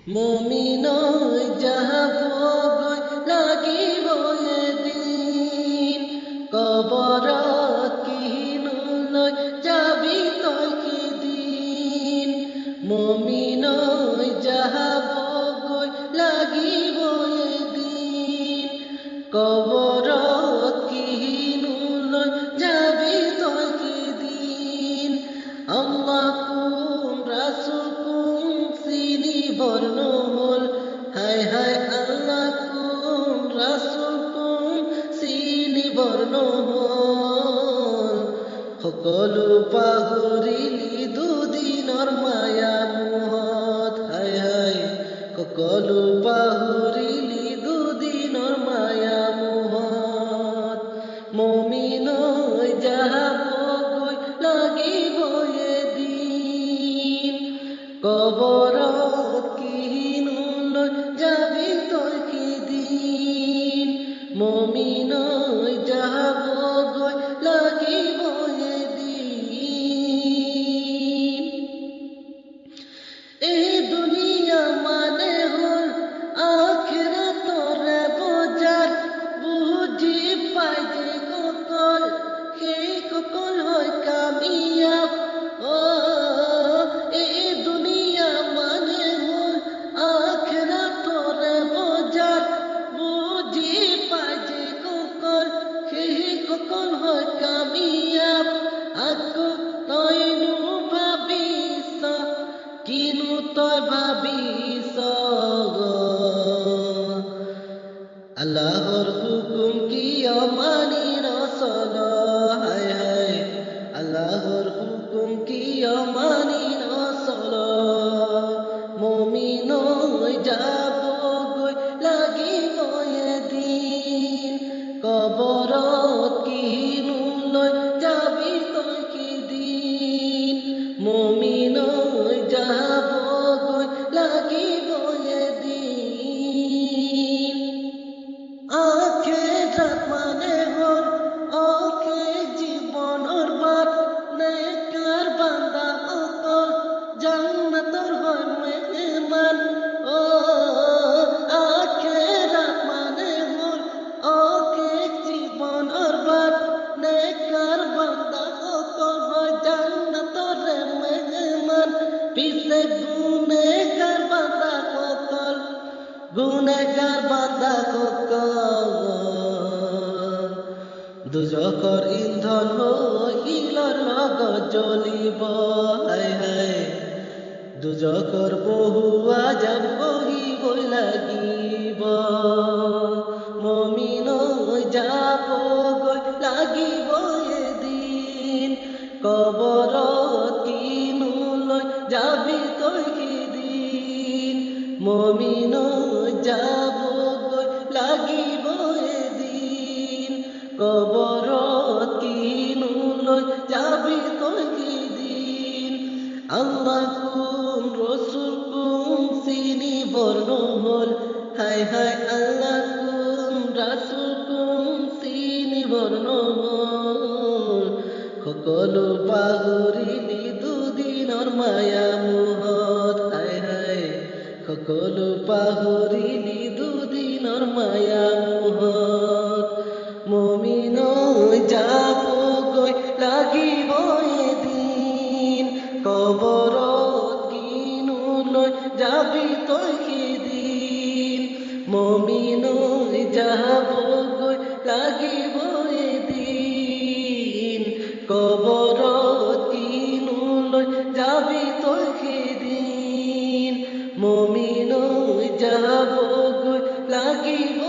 মমিনই যাহাব গৈ লাগিব এদিন কবৰত কিনুলৈ যাবি তই সিদিন মমিনই যাহাব গৈ লাগিব এদিন কবৰত কিনুলৈ যাবি তই সিদিন আল্লাহ কোন রাসূল কোন চিনিবৰ নহ'ল হায় হায় আল্লাহ কোন রাসূল কোন চিনিবৰ নহ'ল সকলো পাহৰিলি দুদিনৰ মায়া মোহত হায় হায় সকলো পাহৰিলি দুদিনৰ মায়া মোহত মমিনই যাহাব গৈ লাগিব এদিন কবৰত কিনুলৈ যাবি তই সিদিন মমিনই যাহাব গৈ লাগিব এদিন এই দুনিয়া মানে হল আখিরাতৰ বজাৰ বুজি পাই যে সকল সেই সকল হয় কামিয়াব এই দুনিয়া মানে হল আখিরাতৰ বজাৰ বুজি পাই যে সকল সেই সকল হয় কামিয়াব আকৌ তইনো ভাবিছ কিনো তই ভাবিছ আল্লাহৰ হুকুম কিয় মানি নচল হায় হায় আল্লাহৰ হুকুম কিয় মানি নচল মমিনই যাব গৈ লাগিব এদিন কবৰত কিনুলৈ যাবি তই সিদিন মমিনই যাব গৈ লাগিব এদিন আখিরাত মানে হল অশেষ জীৱনৰ বাট নেকাৰ বান্দা অকল জান্নাতৰ হয় মেহমান আখিরাত মানে হল অশেষ জীৱনৰ বাট নেকাৰ বান্দা অকল হয় জান্নাতৰ মেহমান পিছে গুনেগাৰ বান্দা অকল গুনেগাৰ বান্দা অকল দুজখৰ ইন্ধন হৈ শিলৰ লগত জ্বলিব হায় হায় দুজখৰ বহু আজাব সহিবই লাগিব মমিনই যাব গৈ লাগিব এদিন কবৰত কিনুলৈ যাবি তই সিদিন মমিনই যাব গৈ লাগিব এদিন কবৰত কিনুলৈ যাবি তই সিদিন আল্লাহ কোন রসুল কোন চিনিবৰ নহ'ল হায় হায় আল্লাহ কোন রাসূল কোন চিনিবৰ নহ'ল সকলো পাহৰিলি দুদিনৰ মায়া মোহত হায় হায় সকলো পাহৰিলি দুদিনৰ মায়া মোহত মমিনই যাব গৈ লাগিব এদিন কবৰত কিনুলৈ যাবি তই সিদিন মমিনই যাব গৈ লাগিব এদিন কবৰত কিনুলৈ যাবি তই সিদিন মমিনই যাব গৈ লাগিব